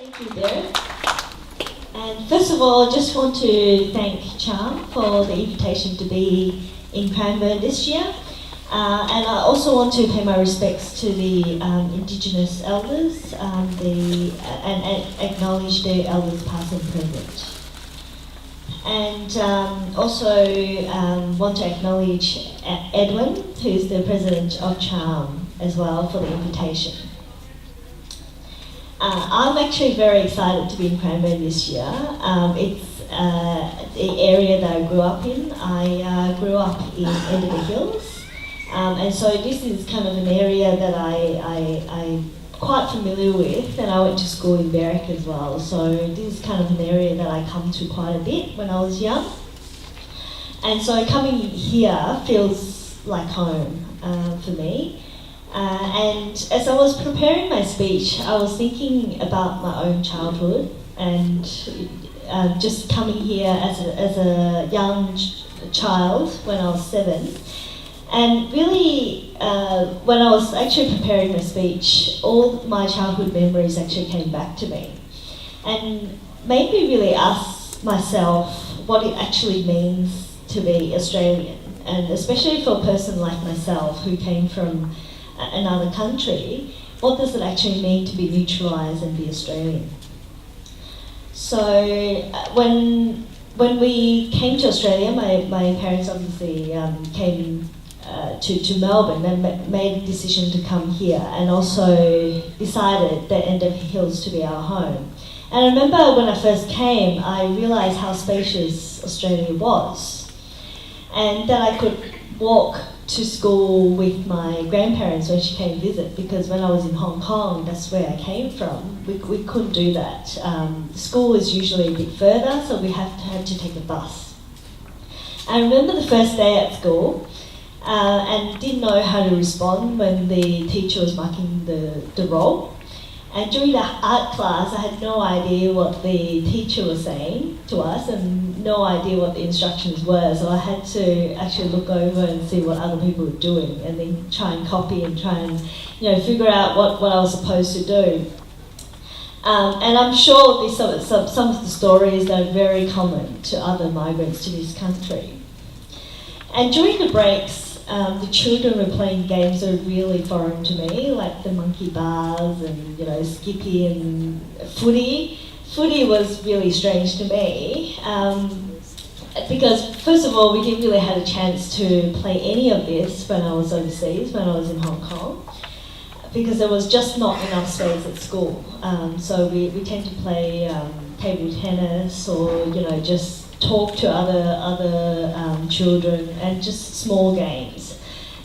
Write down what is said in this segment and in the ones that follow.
Thank you, Derek. And first of all, I just want to thank C.H.A.R.M for the invitation to be in Cranbourne this year. And I also want to pay my respects to the Indigenous elders and acknowledge the elders past and present. And also want to acknowledge Edwin, who's the president of C.H.A.R.M as well, for the invitation. I'm actually very excited to be in Cranbourne this year. It's the area that I grew up in. I grew up in Edinburgh Hills, and so this is kind of an area that I'm quite familiar with, and I went to school in Berwick as well. So this is kind of an area that I come to quite a bit when I was young. And so coming here feels like home for me. And as I was preparing my speech, I was thinking about my own childhood and just coming here as a young child when I was 7. And really, when I was actually preparing my speech, all my childhood memories actually came back to me and made me really ask myself what it actually means to be Australian, and especially for a person like myself who came from another country, what does it actually mean to be neutralised and be Australian? So when we came to Australia, my parents obviously came to Melbourne and made a decision to come here, and also decided that Edinburgh Hills to be our home. And I remember when I first came, I realised how spacious Australia was, and that I could walk to school with my grandparents when she came visit, because when I was in Hong Kong, that's where I came from, we couldn't do that. School is usually a bit further, so we had to take a bus. I remember the first day at school, and didn't know how to respond when the teacher was marking the roll. And during the art class, I had no idea what the teacher was saying to us and no idea what the instructions were. So I had to actually look over and see what other people were doing, and then try and copy and try and figure out what I was supposed to do. And I'm sure some of the stories that are very common to other migrants to this country. And during the breaks, the children were playing games that are really foreign to me, like the monkey bars and skippy and footy. Footy was really strange to me because first of all, we didn't really have a chance to play any of this when I was overseas, when I was in Hong Kong, because there was just not enough space at school. So we tend to play table tennis or just talk to other children, and just small games.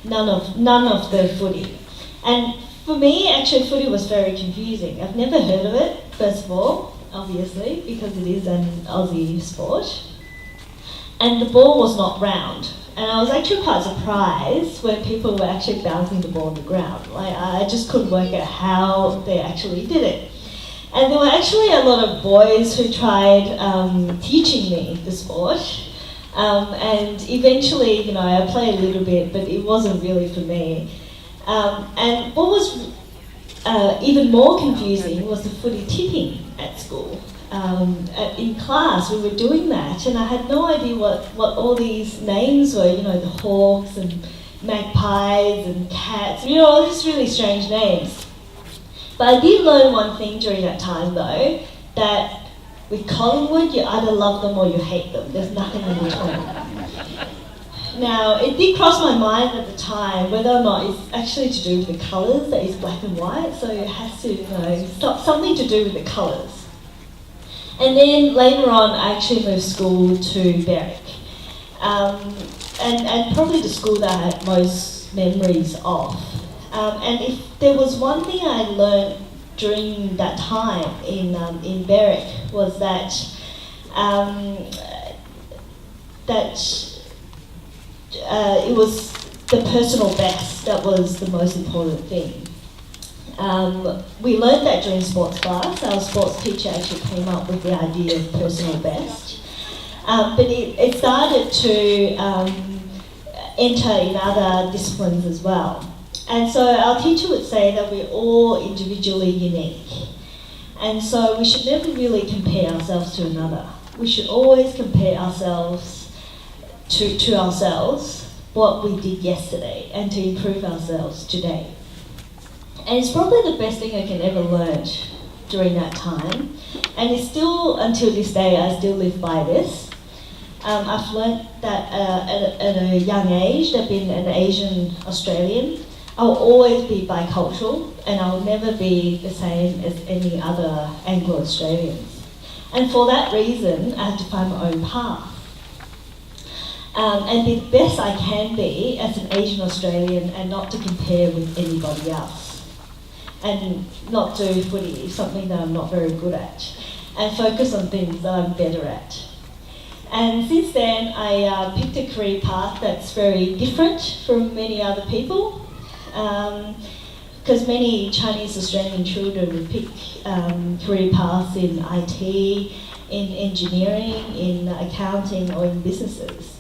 None of the footy. And for me, actually, footy was very confusing. I've never heard of it, first of all, obviously, because it is an Aussie sport. And the ball was not round. And I was actually quite surprised when people were actually bouncing the ball on the ground. Like, I just couldn't work out how they actually did it. And there were actually a lot of boys who tried teaching me the sport. And eventually, I played a little bit, but it wasn't really for me. And what was even more confusing was the footy tipping at school. In class, we were doing that, and I had no idea what all these names were, the hawks and magpies and cats, all these really strange names. But I did learn one thing during that time, though, that with Collingwood, you either love them or you hate them. There's nothing in between. Now, it did cross my mind at the time whether or not it's actually to do with the colours, that is black and white, so it has to, something to do with the colours. And then later on, I actually moved school to Berwick. And probably the school that I had most memories of. And if there was one thing I learned during that time in Berwick was that it was the personal best that was the most important thing. We learned that during sports class. Our sports teacher actually came up with the idea of personal best, but it started to enter in other disciplines as well. And so our teacher would say that we're all individually unique. And so we should never really compare ourselves to another. We should always compare ourselves to ourselves, what we did yesterday, and to improve ourselves today. And it's probably the best thing I can ever learn during that time. And it's still, until this day, I still live by this. I've learned that at a young age, that being an Asian Australian, I'll always be bicultural, and I'll never be the same as any other Anglo-Australians. And for that reason, I have to find my own path. And be the best I can be as an Asian Australian, and not to compare with anybody else. And not do footy, something that I'm not very good at. And focus on things that I'm better at. And since then, I picked a career path that's very different from many other people. Because many Chinese Australian children would pick career paths in IT, in engineering, in accounting, or in businesses.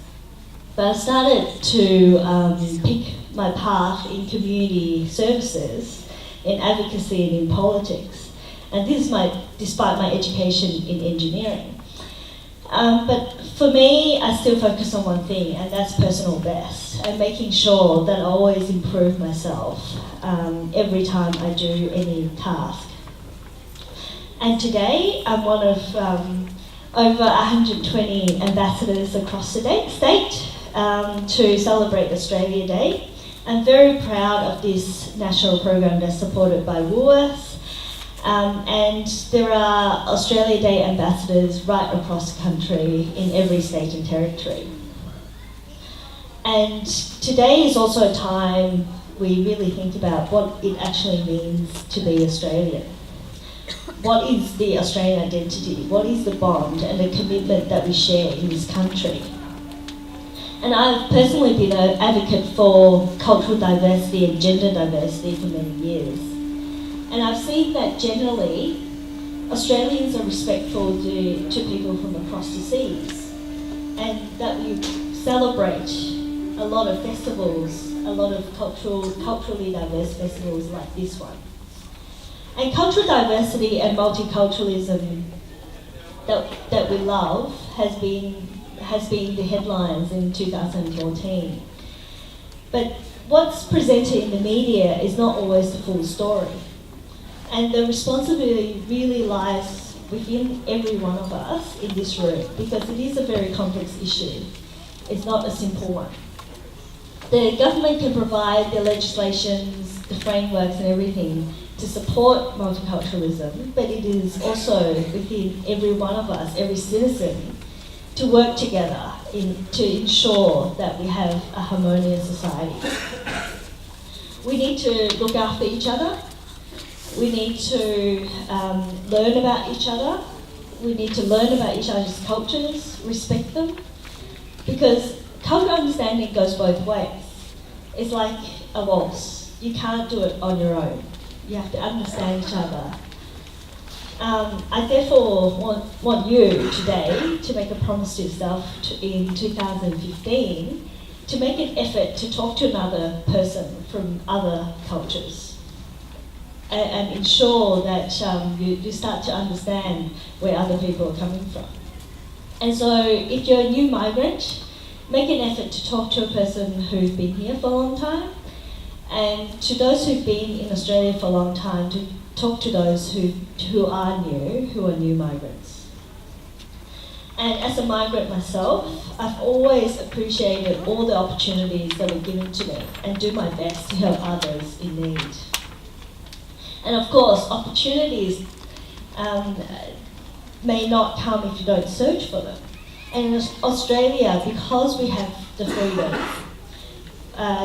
But I started to pick my path in community services, in advocacy, and in politics. And this is despite my education in engineering. But for me, I still focus on one thing, and that's personal best, and making sure that I always improve myself every time I do any task. And today, I'm one of over 120 ambassadors across the state to celebrate Australia Day. I'm very proud of this national program that's supported by Woolworths. And there are Australia Day ambassadors right across the country in every state and territory. And today is also a time we really think about what it actually means to be Australian. What is the Australian identity? What is the bond and the commitment that we share in this country? And I've personally been an advocate for cultural diversity and gender diversity for many years. And I've seen that generally, Australians are respectful to people from across the seas, and that we celebrate a lot of festivals, a lot of culturally diverse festivals like this one. And cultural diversity and multiculturalism that we love has been the headlines in 2014. But what's presented in the media is not always the full story. And the responsibility really lies within every one of us in this room, because it is a very complex issue. It's not a simple one. The government can provide the legislations, the frameworks and everything to support multiculturalism, but it is also within every one of us, every citizen, to work together to ensure that we have a harmonious society. We need to look after each other. We need to learn about each other. We need to learn about each other's cultures, respect them, because cultural understanding goes both ways. It's like a waltz. You can't do it on your own. You have to understand each other. I therefore want you today to make a promise to yourself in 2015 to make an effort to talk to another person from other cultures. And ensure that you start to understand where other people are coming from. And so if you're a new migrant, make an effort to talk to a person who's been here for a long time, and to those who've been in Australia for a long time, to talk to those who are new migrants. And as a migrant myself, I've always appreciated all the opportunities that were given to me, and do my best to help others in need. And of course, opportunities may not come if you don't search for them. And in Australia, because we have the freedom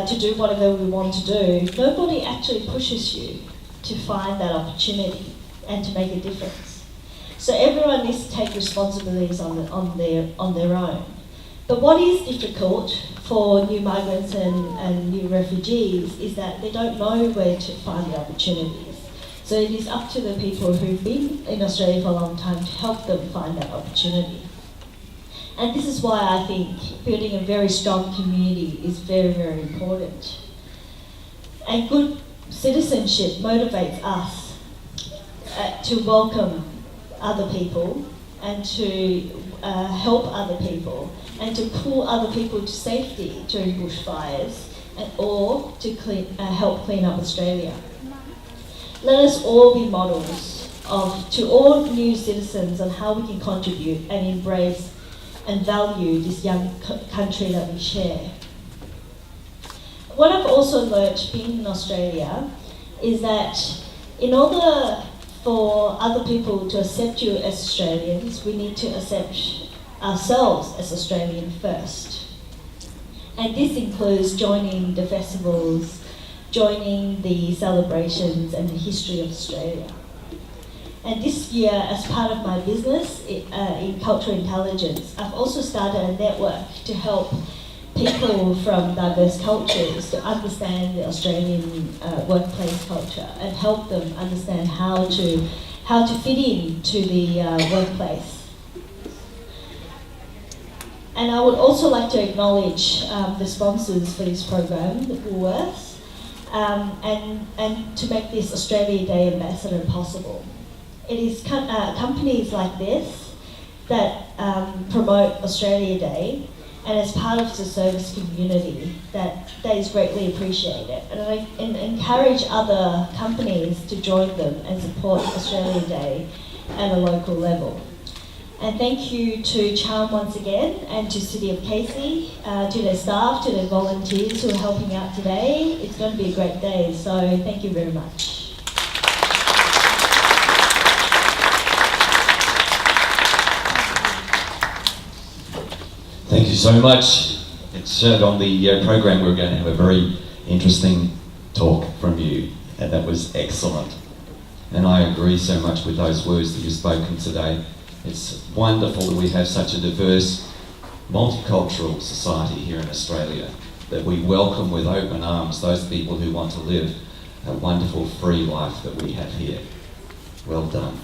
to do whatever we want to do, nobody actually pushes you to find that opportunity and to make a difference. So everyone needs to take responsibilities on their own. But what is difficult for new migrants and new refugees is that they don't know where to find the opportunities. So it is up to the people who've been in Australia for a long time to help them find that opportunity. And this is why I think building a very strong community is very, very important. And good citizenship motivates us to welcome other people and to help other people and to pull other people to safety during bushfires or to help clean up Australia. Let us all be models to all new citizens on how we can contribute and embrace and value this young country that we share. What I've also learnt being in Australia is that in order for other people to accept you as Australians, we need to accept ourselves as Australian first. And this includes joining the festivals, joining the celebrations and the history of Australia. And this year, as part of my business in cultural intelligence, I've also started a network to help people from diverse cultures to understand the Australian workplace culture and help them understand how to fit into the workplace. And I would also like to acknowledge the sponsors for this program, the Woolworths, and to make this Australia Day Ambassador possible. It is companies like this that promote Australia Day, and as part of the service community, that is greatly appreciated. And I encourage other companies to join them and support Australia Day at a local level. And thank you to C.H.A.R.M once again, and to City of Casey, to their staff, to their volunteers who are helping out today. It's going to be a great day, so thank you very much. Thank you so much. It's on the program we're going to have a very interesting talk from you, and that was excellent. And I agree so much with those words that you've spoken today. It's wonderful that we have such a diverse, multicultural society here in Australia, that we welcome with open arms those people who want to live a wonderful, free life that we have here. Well done.